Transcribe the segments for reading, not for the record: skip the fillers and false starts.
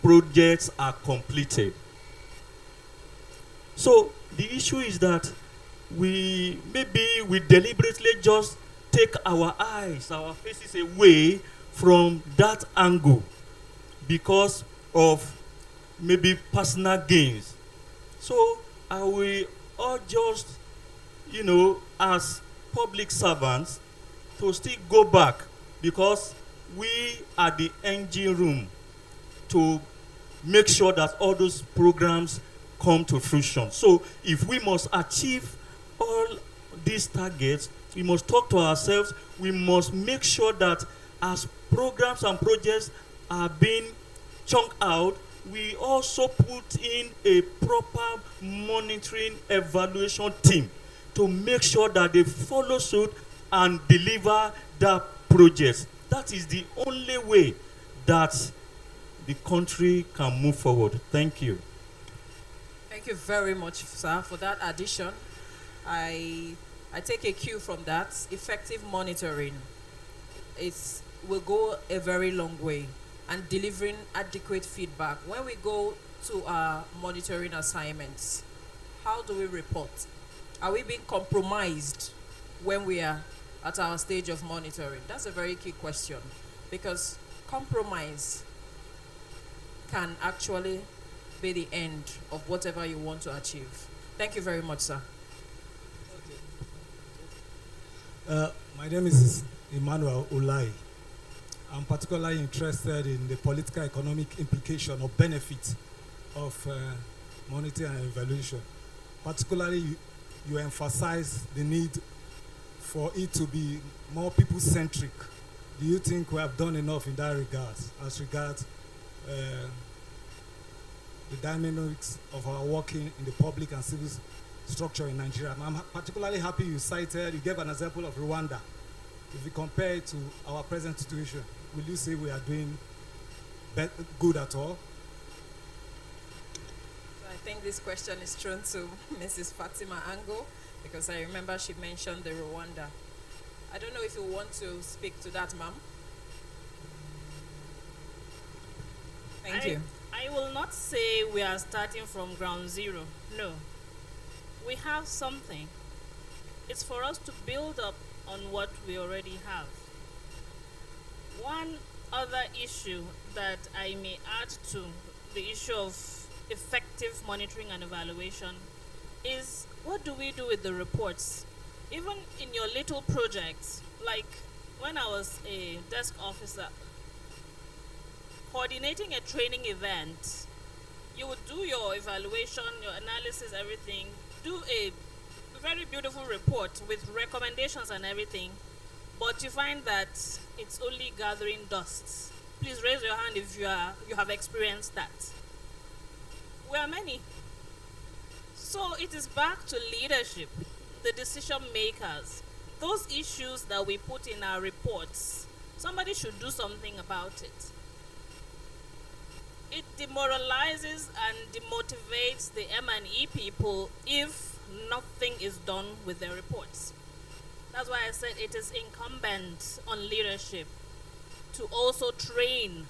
projects are completed. So the issue is that we deliberately just take our eyes, our faces away from that angle because of maybe personal gains. So I will all just, as public servants, to still go back because we are the engine room to make sure that all those programs come to fruition. So if we must achieve all these targets, we must talk to ourselves. We must make sure that as programs and projects are being chunked out, we also put in a proper monitoring evaluation team to make sure that they follow suit and deliver that project. That is the only way that the country can move forward. Thank you. Thank you very much, sir, for that addition. I take a cue from that. Effective monitoring will go a very long way, and delivering adequate feedback. When we go to our monitoring assignments, how do we report? Are we being compromised when we are at our stage of monitoring? That's a very key question, because compromise can actually be the end of whatever you want to achieve. Thank you very much, sir. My name is Emmanuel Olai. I'm particularly interested in the political economic implication or benefit of monitoring and evaluation. Particularly, you emphasize the need for it to be more people-centric. Do you think we have done enough in that regard, as regards the dynamics of our working in the public and civil structure in Nigeria? I'm particularly happy you gave an example of Rwanda. If you compare it to our present situation, will you say we are doing good at all? So I think this question is thrown to Mrs. Fatima Ango, because I remember she mentioned the Rwanda. I don't know if you want to speak to that, ma'am. Thank you. I will not say we are starting from ground zero. No. We have something. It's for us to build up on what we already have. One other issue that I may add to the issue of effective monitoring and evaluation is, what do we do with the reports? Even in your little projects, like when I was a desk officer, coordinating a training event, you would do your evaluation, your analysis, everything, do a very beautiful report with recommendations and everything, but you find that it's only gathering dust. Please raise your hand if you have experienced that. We are many. So it is back to leadership, the decision makers. Those issues that we put in our reports, somebody should do something about it. It demoralizes and demotivates the M&E people if nothing is done with their reports. That's why I said it is incumbent on leadership to also train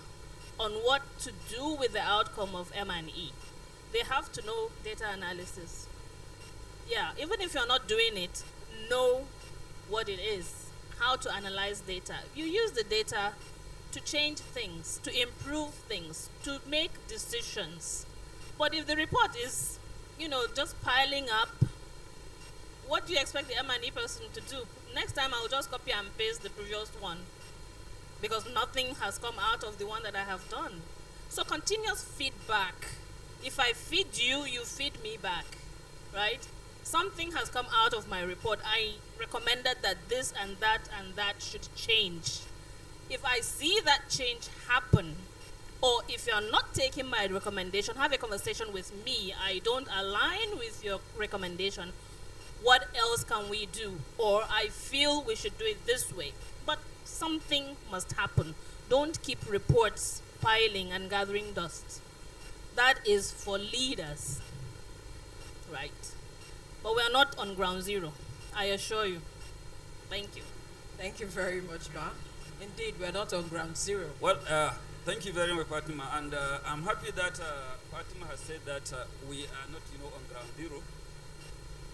on what to do with the outcome of M&E. They have to know data analysis. Yeah, even if you're not doing it, know what it is, how to analyze data. You use the data to change things, to improve things, to make decisions. But if the report is, just piling up, what do you expect the M&E person to do? Next time I'll just copy and paste the previous one, because nothing has come out of the one that I have done. So continuous feedback. If I feed you, you feed me back, right? Something has come out of my report. I recommended that this and that should change. If I see that change happen, or if you're not taking my recommendation, have a conversation with me. I don't align with your recommendation. What else can we do? Or I feel we should do it this way. But something must happen. Don't keep reports piling and gathering dust. That is for leaders, right? But we are not on ground zero, I assure you. Thank you. Thank you very much, ma'am. Indeed, we're not on ground zero. Well, Thank you very much, Fatima. And I'm happy that Fatima has said that we are not, on ground zero,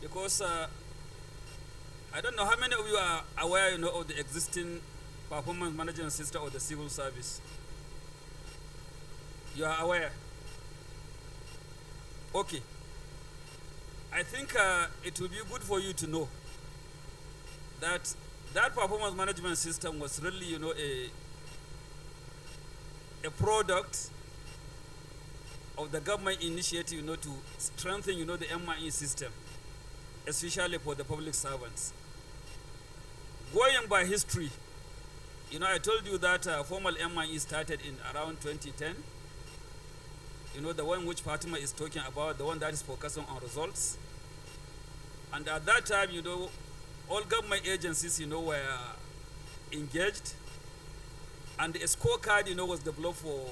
because I don't know how many of you are aware, of the existing performance management system of the civil service. You are aware? Okay. I think it will be good for you to know that that performance management system was really, a product of the government initiative, to strengthen, the MIE system, especially for the public servants. Going by history, I told you that formal MIE started in around 2010. The one which Fatima is talking about, the one that is focusing on results. And at that time, all government agencies, were engaged. And a scorecard, was developed for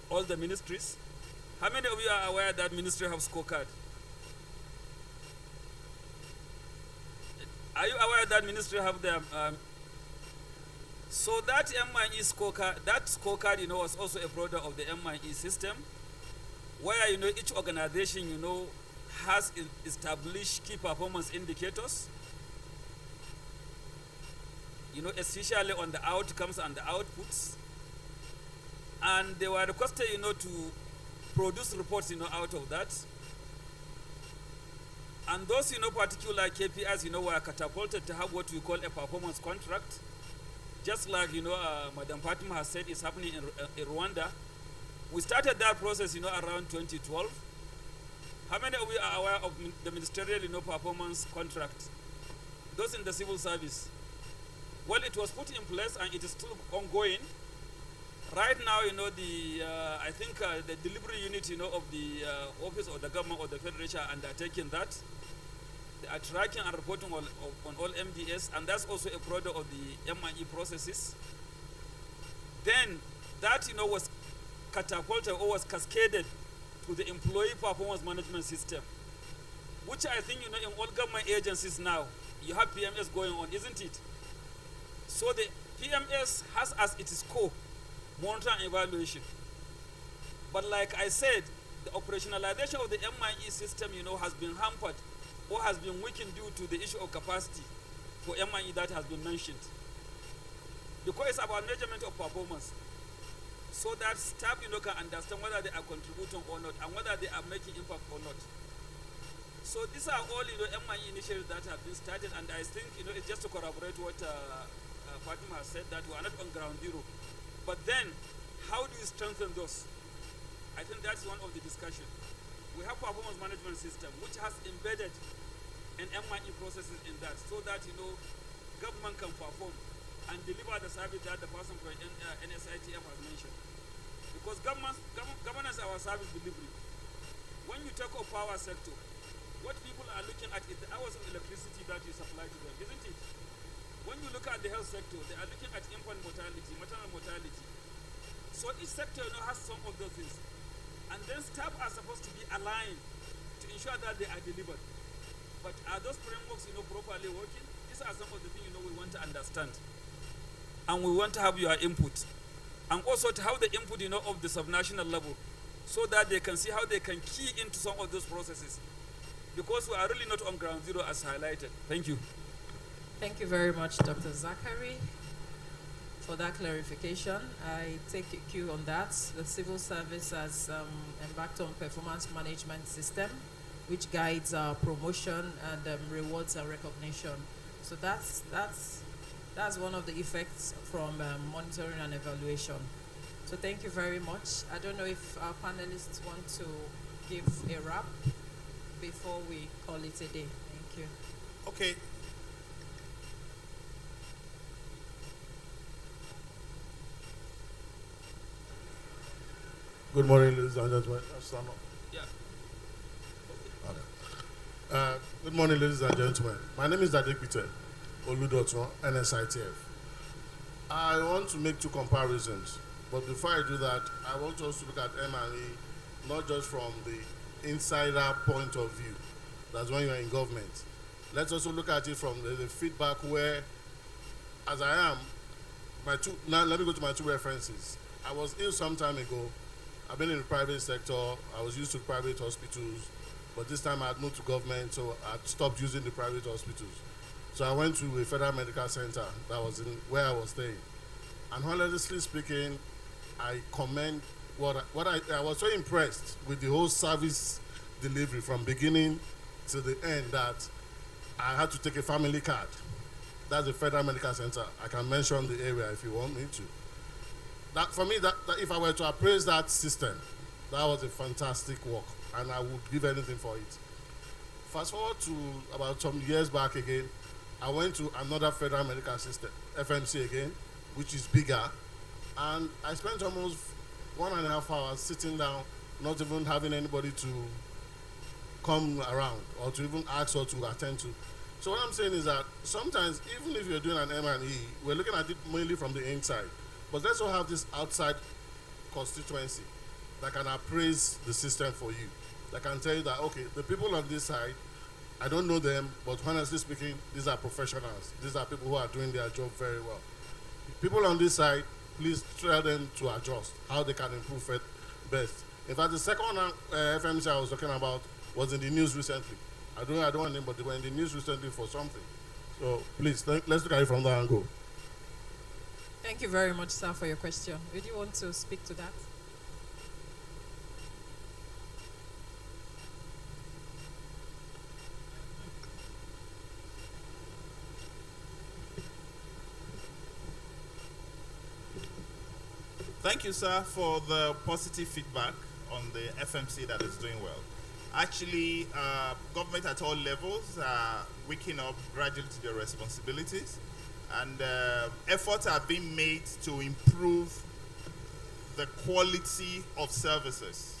all the ministries. How many of you are aware that ministry have scorecard? Are you aware that ministry have their so that MIE scorecard, was also a product of the MIE system, where, each organization, has established key performance indicators, especially on the outcomes and the outputs. And they were requested, to produce reports, out of that. And those, particular KPIs, were catapulted to have what we call a performance contract. Just like, Madam Fatima has said is happening in Rwanda. We started that process, around 2012. How many of you are aware of the ministerial, performance contract? Those in the civil service. Well, it was put in place and it is still ongoing. Right now, I think the delivery unit, of the office of the government or the federation are undertaking that. They are tracking and reporting on all MDS, and that's also a product of the MIE processes. Then that, was catapulted or was cascaded to the employee performance management system, which I think, in all government agencies now, you have PMS going on, isn't it? So the PMS has as its core monitor and evaluation. But like I said, the operationalization of the MIE system, has been hampered or has been weakened due to the issue of capacity for MIE that has been mentioned. Because it's about measurement of performance. So that staff, can understand whether they are contributing or not and whether they are making impact or not. So these are all, MIE initiatives that have been started, and I think, it's just to corroborate what Fatima has said, that we are not on ground zero. But then, how do you strengthen those? I think that's one of the discussion. We have performance management system, which has embedded an MIE processes in that, so that, government can perform and deliver the service that the person from NSITF has mentioned. Because governance is our service delivery. When you talk of power sector, what people are looking at is the hours of electricity that you supply to them, isn't it? When you look at the health sector, they are looking at infant mortality, maternal mortality. So each sector, has some of those things. And then staff are supposed to be aligned to ensure that they are delivered. But are those frameworks, properly working? These are some of the things, we want to understand. And we want to have your input. And also to have the input, of the subnational level, so that they can see how they can key into some of those processes. Because we are really not on ground zero as highlighted. Thank you. Thank you very much, Dr. Zachary, for that clarification. I take a cue on that. The civil service has embarked on performance management system, which guides promotion and rewards and recognition. So that's one of the effects from monitoring and evaluation. So thank you very much. I don't know if our panelists want to give a wrap before we call it a day. Thank you. Okay. Good morning, ladies and gentlemen. Yeah. Okay. Good morning, ladies and gentlemen. My name is Adekbite Oludotun, NSITF. I want to make two comparisons, but before I do that, I want us to look at M&E not just from the insider point of view, that's when you're in government. Let's also look at it from the feedback where, as I am, now let me go to my two references. I was ill some time ago. I've been in the private sector. I was used to private hospitals, but this time I had moved to government, so I stopped using the private hospitals. So I went to a federal medical center that was in where I was staying. And honestly speaking, I commend I was so impressed with the whole service delivery from beginning to the end that I had to take a family card. That's the federal medical center. I can mention the area if you want me to. That for me, that if I were to appraise that system, that was a fantastic work, and I would give anything for it. Fast forward to about some years back again, I went to another federal medical system, FMC again, which is bigger, and I spent almost 1.5 hours sitting down, not even having anybody to come around or to even ask or to attend to. So what I'm saying is that sometimes, even if you're doing an M&E, we're looking at it mainly from the inside. But let's also have this outside constituency that can appraise the system for you. That can tell you that, okay, the people on this side, I don't know them, but honestly speaking, these are professionals. These are people who are doing their job very well. People on this side, please tell them to adjust, how they can improve it best. In fact, the second FMC I was talking about was in the news recently. I don't want them, but they were in the news recently for something. So please, let's look at it from that angle. Thank you very much, sir, for your question. Would you want to speak to that? Thank you, sir, for the positive feedback on the FMC that is doing well. Actually, government at all levels are waking up gradually to their responsibilities, and efforts are being made to improve the quality of services.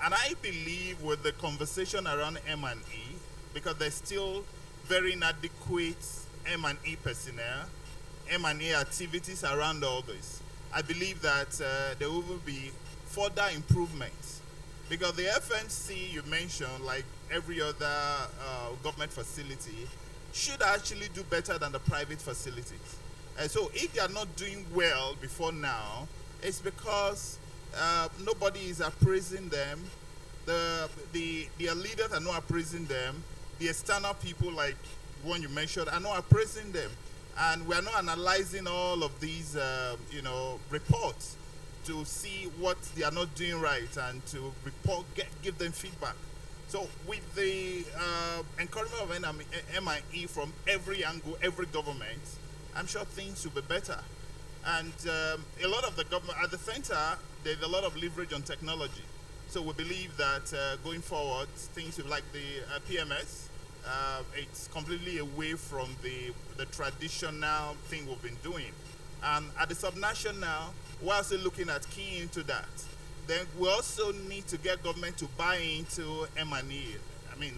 And I believe with the conversation around M&E, because there's still very inadequate M&E personnel, M&E activities around all this, I believe that there will be further improvements. Because the FNC you mentioned, like every other government facility, should actually do better than the private facilities. And so if they are not doing well before now, it's because nobody is appraising them. Their leaders are not appraising them. The external people, like one you mentioned, are not appraising them. And we are not analyzing all of these, reports to see what they are not doing right and to give them feedback. So with the encouragement of MIE from every angle, every government, I'm sure things will be better. And a lot of the government, at the center, there's a lot of leverage on technology. So we believe that going forward, things like the PMS, it's completely away from the traditional thing we've been doing. And at the subnational, we're also looking at keying into that. Then we also need to get government to buy into M&E,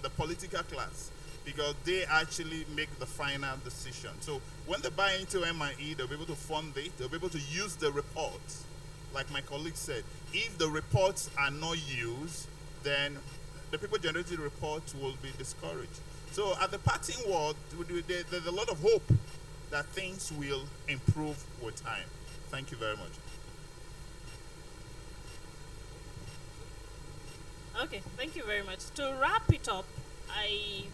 the political class, because they actually make the final decision. So when they buy into M&E, they'll be able to fund it, they'll be able to use the reports. Like my colleague said, if the reports are not used, then the people generating the reports will be discouraged. So at the parting word, there's a lot of hope that things will improve with time. Thank you very much. Okay, thank you very much. To wrap it up, I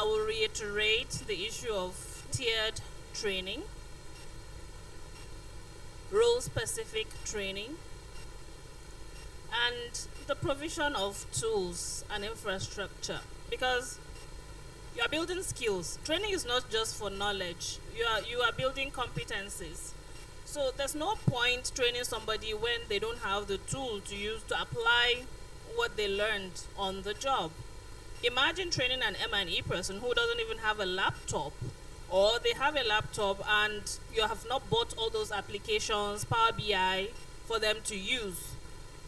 will reiterate the issue of tiered training, role-specific training, and the provision of tools and infrastructure. Because you are building skills. Training is not just for knowledge. You are building competencies. So there's no point training somebody when they don't have the tool to use to apply what they learned on the job. Imagine training an M&E person who doesn't even have a laptop, or they have a laptop and you have not bought all those applications, Power BI, for them to use.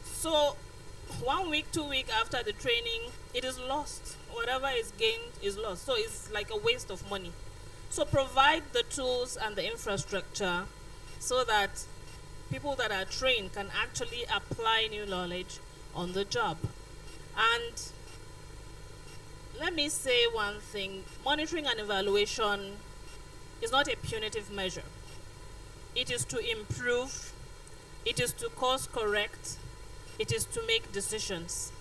So 1 week, 2 weeks after the training, it is lost. Whatever is gained is lost. So it's like a waste of money. So provide the tools and the infrastructure so that people that are trained can actually apply new knowledge on the job. And let me say one thing. Monitoring and evaluation is not a punitive measure. It is to improve it is to course correct, it is to make decisions.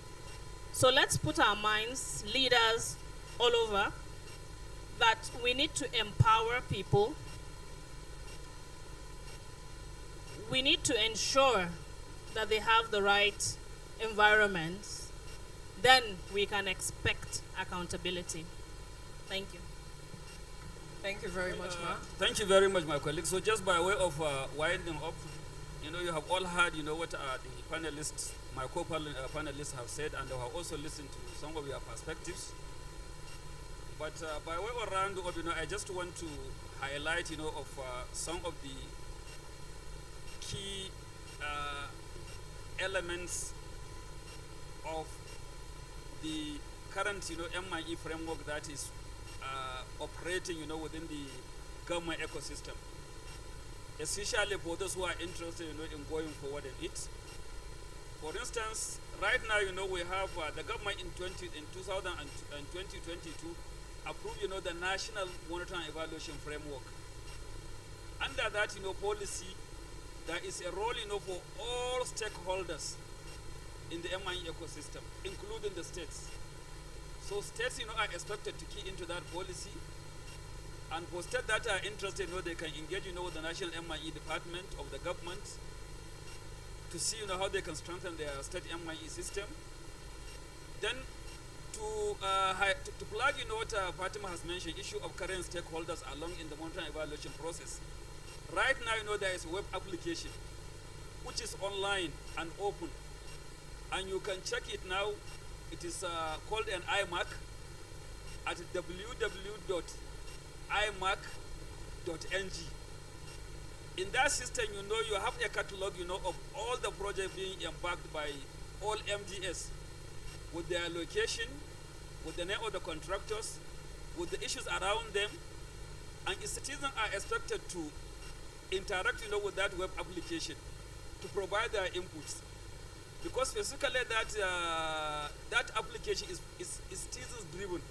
So let's put our minds, leaders all over, that we need to empower people. We need to ensure that they have the right environment. Then we can expect accountability. Thank you. Thank you very much, Ma. Thank you very much, my colleague. So just by way of winding up, you have all heard, what the panelists, my co-panelists have said, and I have also listened to some of your perspectives. But by way of round up, I just want to highlight, of some of the key elements of the current, MIE framework that is operating, within the government ecosystem, especially for those who are interested, in going forward in it. For instance, right now, we have the government in 2022 approved, the National Monitoring and Evaluation Framework. Under that, policy, there is a role, for all stakeholders in the MIE ecosystem, including the states. So states, are expected to key into that policy. And for states that are interested, they can engage, with the National MIE Department of the government to see, how they can strengthen their state MIE system. Then to plug, what Fatima has mentioned, issue of current stakeholders along in the monitoring evaluation process. Right now, there is a web application which is online and open, and you can check it now. It is called an iMac at www.imac.ng. In that system, you have a catalog, of all the projects being embarked by all MDS, with their location, with the name of the contractors, with the issues around them, and citizens are expected to interact, with that web application to provide their inputs. Because basically that application is citizens driven.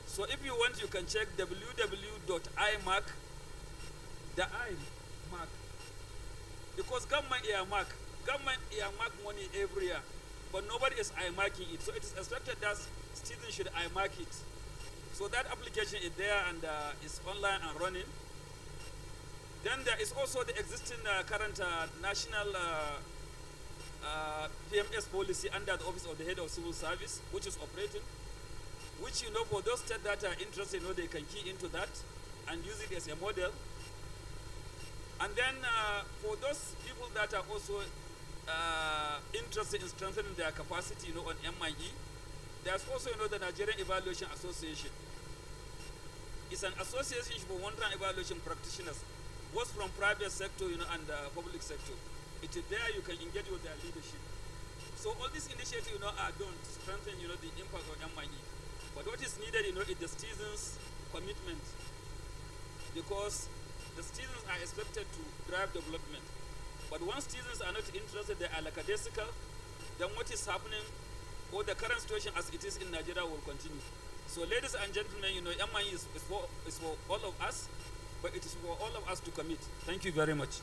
So if you want, you can check www.imac, the iMac, because government earmark money every year, but nobody is iMarking it. So it is expected that citizens should iMark it. So that application is there and is online and running. Then there is also the existing current national PMS policy under the Office of the Head of Civil Service, which is operating, which, for those states that are interested, they can key into that and use it as a model. And then for those people that are also interested in strengthening their capacity, on MIE, there's also, the Nigerian Evaluation Association. It's an association for monitoring evaluation practitioners, both from private sector, and public sector. It is there you can engage with their leadership. So all these initiatives, are done to strengthen, the impact of MIE. But what is needed, is the citizens' commitment, because the citizens are expected to drive development. But once citizens are not interested, they are lackadaisical, then what is happening, or the current situation as it is in Nigeria will continue. So ladies and gentlemen, MIE is for all of us, but it is for all of us to commit. Thank you very much.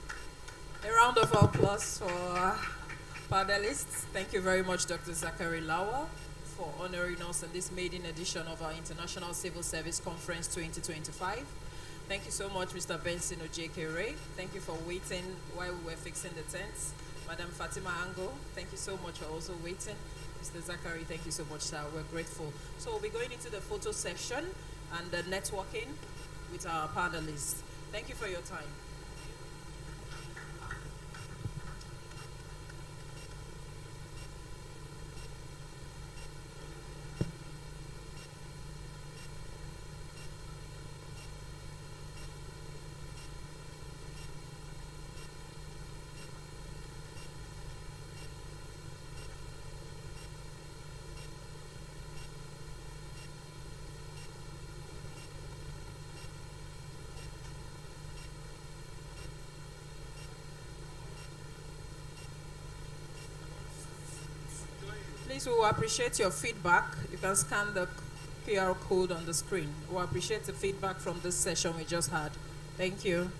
A round of applause for our panelists. Thank you very much, Dr. Zachary Lawa, for honoring us in this maiden edition of our International Civil Service Conference 2025. Thank you so much, Mr. Benson Ojeke Ray. Thank you for waiting while we were fixing the tents. Madam Fatima Ango, thank you so much for also waiting. Mr. Zachary, thank you so much, sir. We're grateful. So we'll be going into the photo section and the networking with our panelists. Thank you for your time. Please, we will appreciate your feedback. You can scan the QR code on the screen. We appreciate the feedback from this session we just had. Thank you.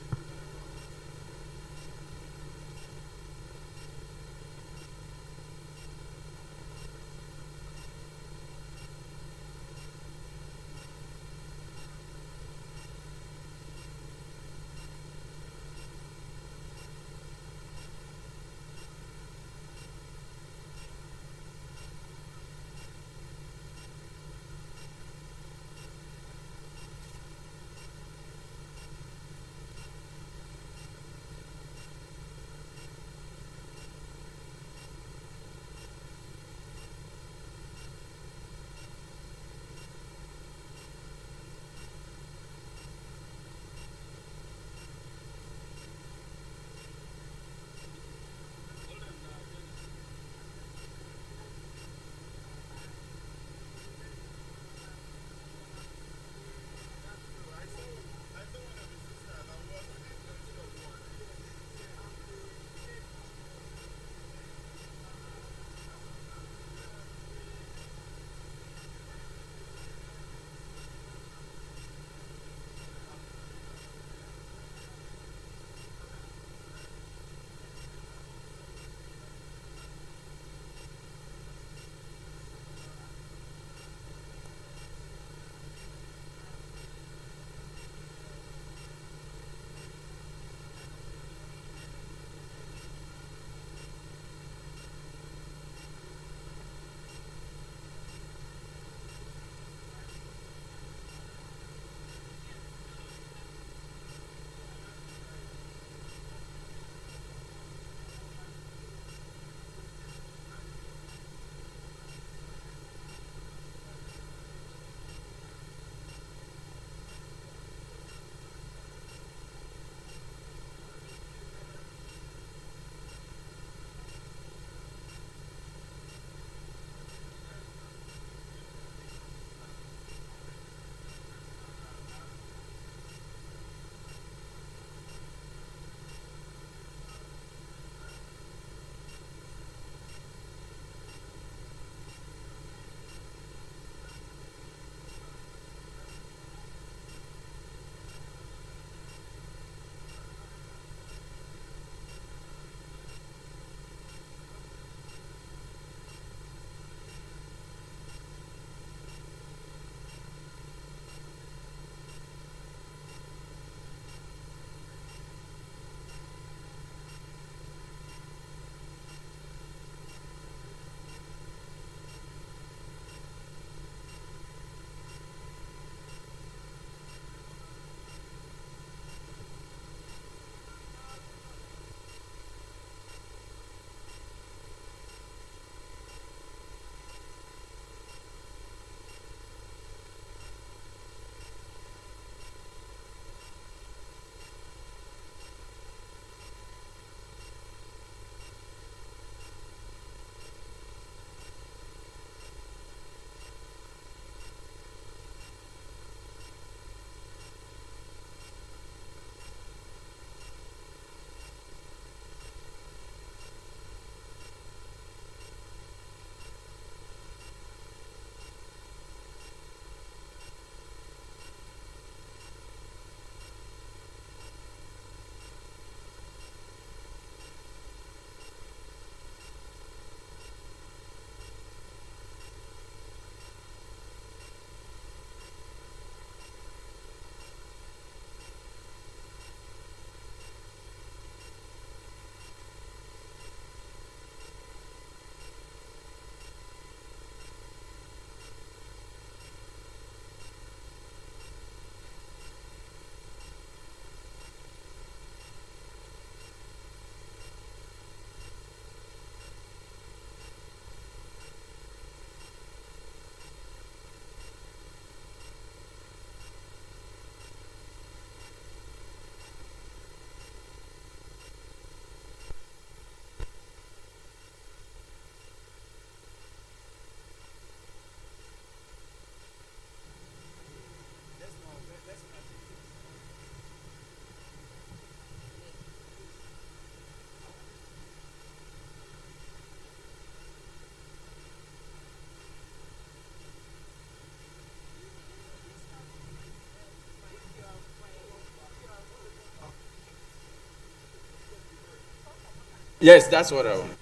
Yes, that's what I want.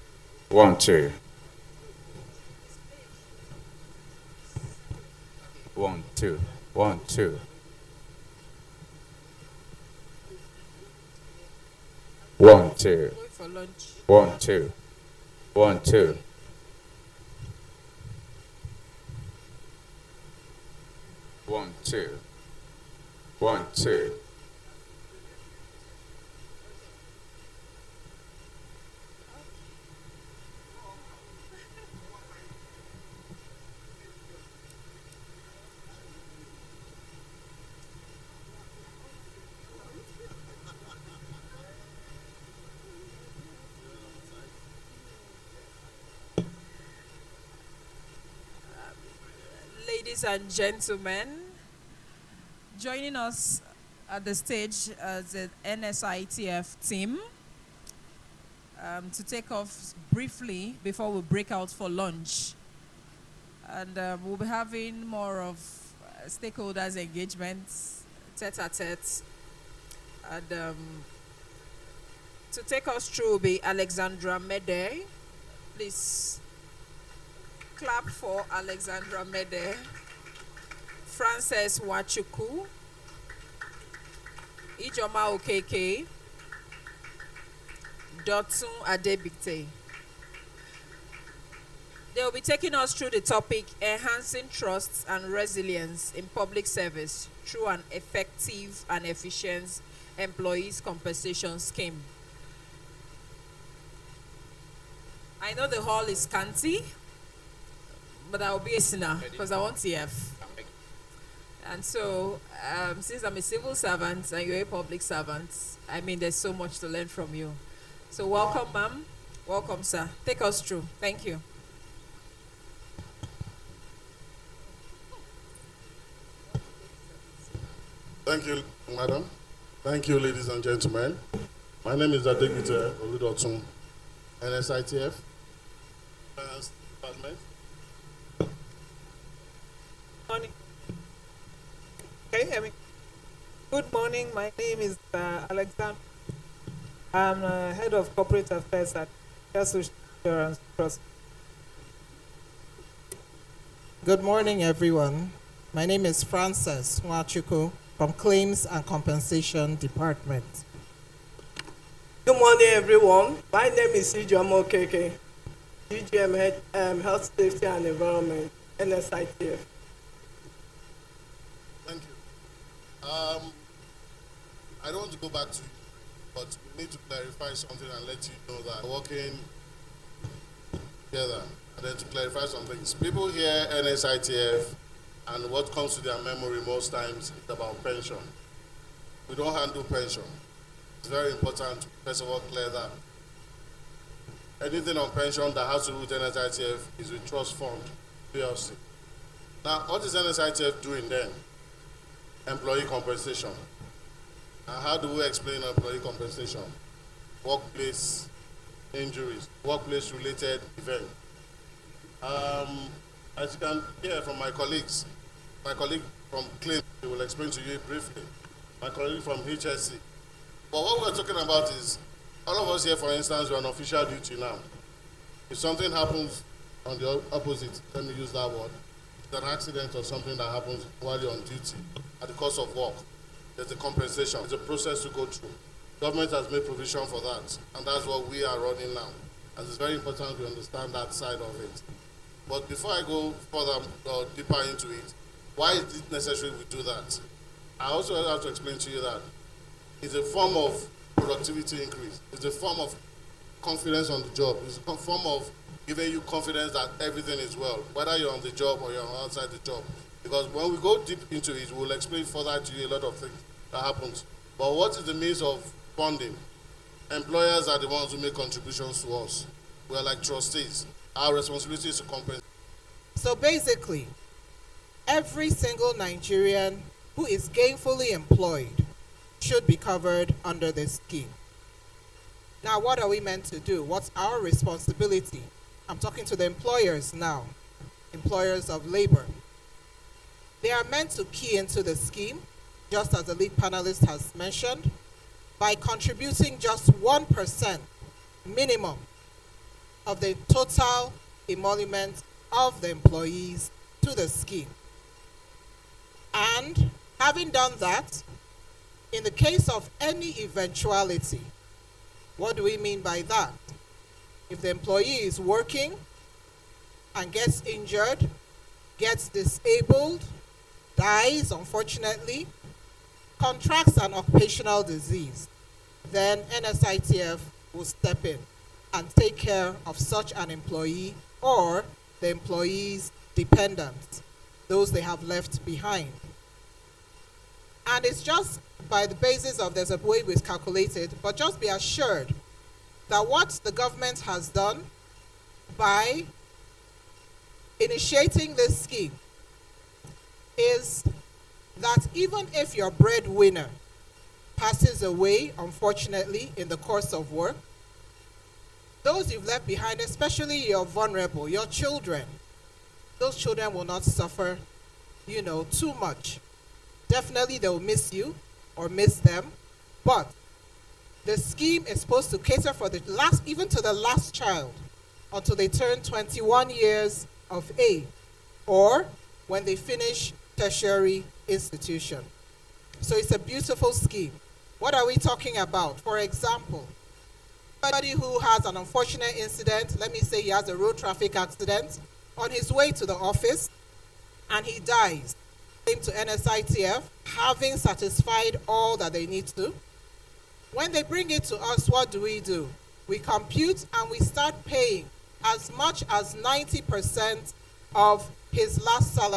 1, 2. 1, 2. 1, 2. 1, 2. Going for lunch. 1, 2. 1, 2. 1, 2. 1, 2. Ladies and gentlemen, joining us at the stage as the NSITF team to take off briefly before we break out for lunch. And we'll be having more of stakeholders engagements, tete-a-tete. And to take us through will be Alexandra Mede. Please clap for Alexandra Mede. Frances Wachuku. Ijoma Okeke. Dotun Adebite. They will be taking us through the topic enhancing trust and resilience in public service through an effective and efficient employees compensation scheme. I know the hall is scanty, but I will be a listener because I want TF. And so, since I'm a civil servant and you're a public servant, I mean, there's so much to learn from you. So welcome, ma'am. Welcome, sir. Take us through. Thank you. Thank you, madam. Thank you, ladies and gentlemen. My name is Adegite Oludotun, NSITF. Department. Morning. Can you hear me? Good morning. My name is Alexander. I'm head of corporate affairs at Social Insurance Trust. Good morning, everyone. My name is Frances Wachuku from Claims and Compensation Department. Good morning, everyone. My name is Ijoma Okeke, GGM Health, Safety and Environment, NSITF. Thank you. I don't want to go back to you, but we need to clarify something and let you know that we're working together. And then to clarify some things. People hear NSITF and what comes to their memory most times is about pension. We don't handle pension. It's very important to first of all clear that. Anything on pension that has to do with NSITF is with trust fund, PLC. Now, what is NSITF doing then? Employee compensation. And how do we explain employee compensation? Workplace injuries, workplace related events. As you can hear from my colleagues, my colleague from Claims will explain to you briefly, my colleague from HSC. But what we're talking about is, all of us here, for instance, we're on official duty now. If something happens on the opposite, let me use that word, it's an accident or something that happens while you're on duty at the cost of work, there's a compensation, there's a process to go through. Government has made provision for that, and that's what we are running now. And it's very important to understand that side of it. But before I go further or deeper into it, why is it necessary we do that? I also have to explain to you that it's a form of productivity increase. It's a form of confidence on the job. It's a form of giving you confidence that everything is well, whether you're on the job or you're outside the job. Because when we go deep into it, we'll explain further to you a lot of things that happens. But what is the means of funding? Employers are the ones who make contributions to us. We're like trustees. Our responsibility is to compensate. So basically, every single Nigerian who is gainfully employed should be covered under this scheme. Now, what are we meant to do? What's our responsibility? I'm talking to the employers now, employers of labor. They are meant to key into the scheme, just as the lead panelist has mentioned, by contributing just 1% minimum of the total emolument of the employees to the scheme. And having done that, in the case of any eventuality, what do we mean by that? If the employee is working and gets injured, gets disabled, dies unfortunately, contracts an occupational disease, then NSITF will step in and take care of such an employee or the employee's dependents, those they have left behind. And it's just by the basis of, there's a way we've calculated, but just be assured that what the government has done by initiating this scheme is that even if your breadwinner passes away, unfortunately, in the course of work, those you've left behind, especially your vulnerable, your children, those children will not suffer, too much. Definitely they will miss you or miss them, but the scheme is supposed to cater for even to the last child until they turn 21 years of age or when they finish tertiary institution. So it's a beautiful scheme. What are we talking about? For example, somebody who has an unfortunate incident, let me say he has a road traffic accident on his way to the office and he dies. Came to NSITF, having satisfied all that they need to. When they bring it to us, what do? We compute and we start paying as much as 90% of his last salary